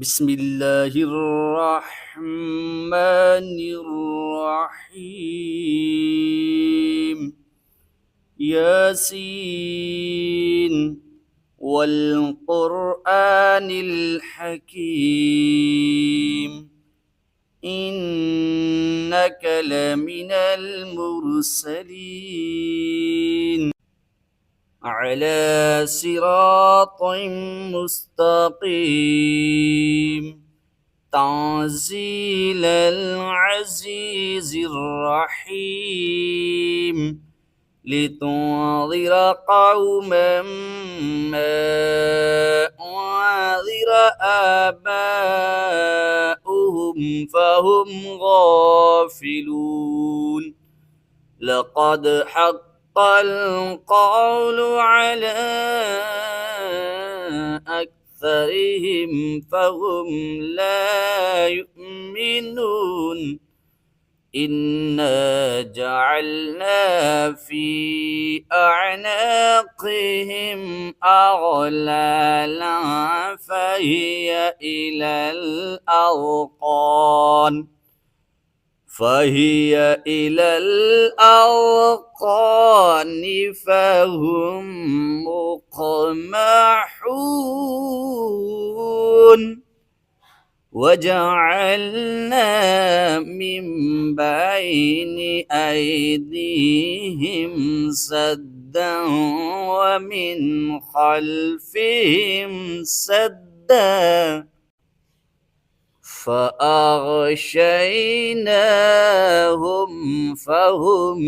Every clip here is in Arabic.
بسم الله الرحمن الرحيم ياسين والقرآن الحكيم إنك لمن المرسلين على صراط مستقيم تنزيل العزيز الرحيم لتنذر قوما ما أنذر آباؤهم فهم غافلون لقد حق القول على أكثرهم فهم لا يؤمنون إنا جعلنا في أعناقهم أغلالا فهي إلى الأذقان فهم مقمحون وجعلنا من بين أيديهم سدا ومن خلفهم سدا فأغشيناهم فهم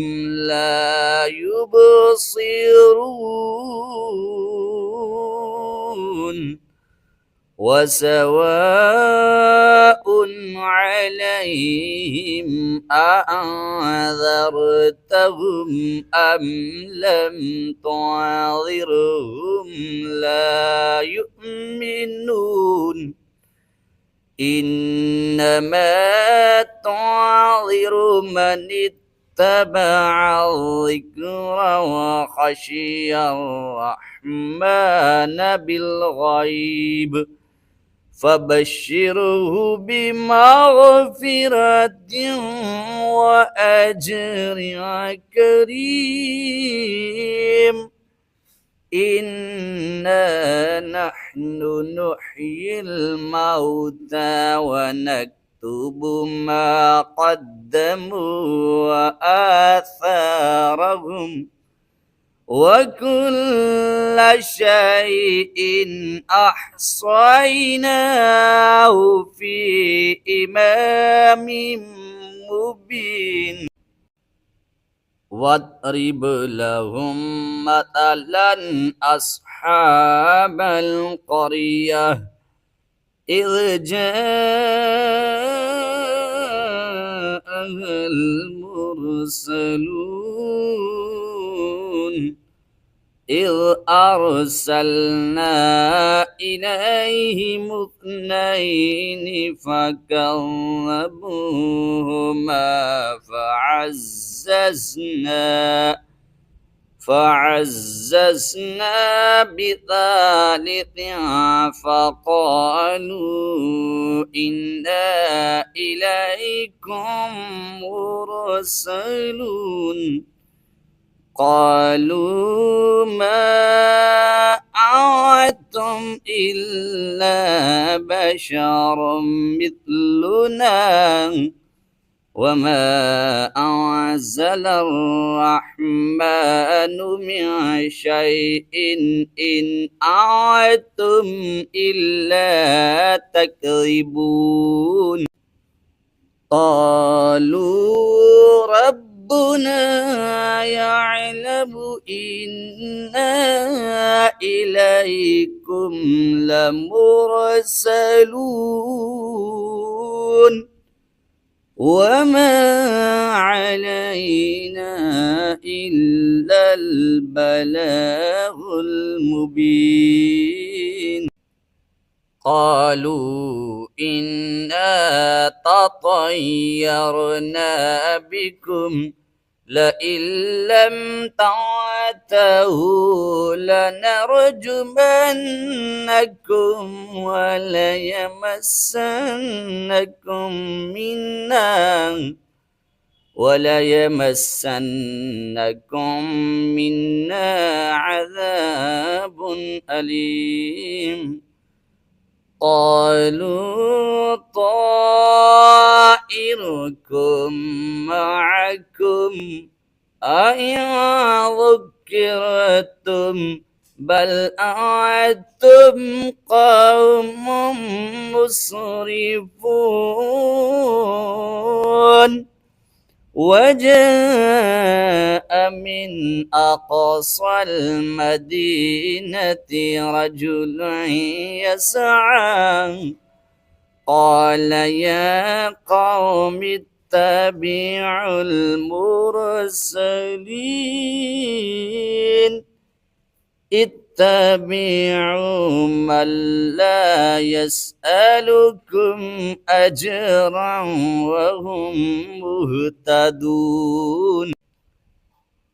لا يبصرون وسواء عليهم أأنذرتهم أم لم تنذرهم لا يؤمنون إنما تنذر من اتبع الذكر وخشي الرحمن بالغيب فبشره بمغفرة وأجر كريم إنا نحن نحيي الموتى ونكتب ما قدموا وآثارهم وكل شيء أحصيناه في إمام مبين واضرب لهم مثلا أصحاب القرية إذ جاءها المرسلون إذ أرسلنا إليهم اثنين فكذبوهما فعززنا بثالث فقالوا إنا إليكم مرسلون قالوا ما أنتم إلا بشر مثلنا وما أنزل الرحمن من شيء إن أنتم إلا تكذبون قالوا ربنا يعلم إنا إليكم لمرسلون وما علينا إلا البلاغ المبين قالوا إنا تطيرنا بكم لئن لم تعتهوا لنرجمنكم وليمسنكم منا عذاب أليم. قالوا طائركم معكم أئن ذكرتم بل أنتم قوم مسرفون. وجاء من أقصى المدينة رجل يسعى قال يا قوم اتبعوا المرسلين اتبعوا من لا يسألكم أجرا وهم مهتدون.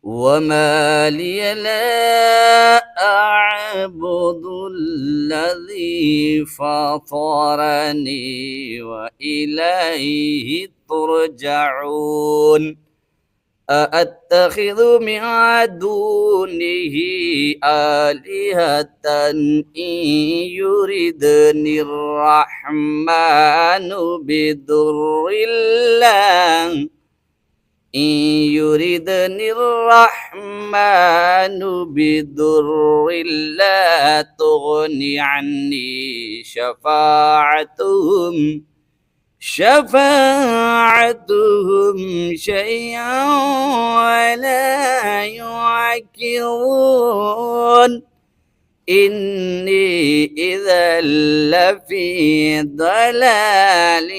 وما لي لا أعبد الذي فطرني وإليه ترجعون. أأتخذ من دونه آلهة إن يردني الرحمن بضر لا تغني عني شفاعتهم شيئا ولا يعكرون. إني إذا لفي ضلال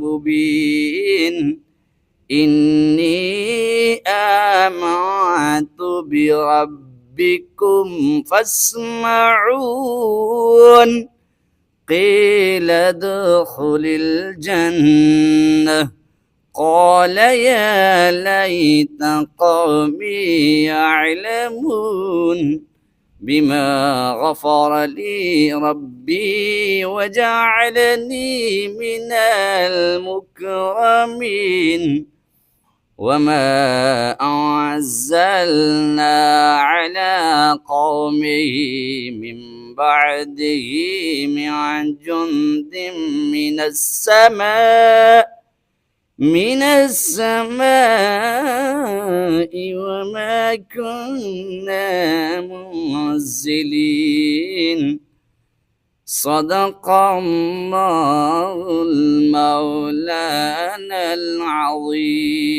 مبين. إني آمنت بربكم فاسمعون. قيل ادخل الجنة قال يا ليت قومي يعلمون بما غفر لي ربي وجعلني من المكرمين. وما أنزلنا على قومه من بعده من جند من السماء وما كنا منزلين. صدق الله المولانا العظيم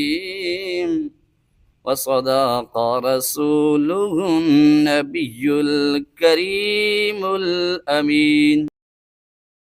وصدق رسوله النبي الكريم الأمين.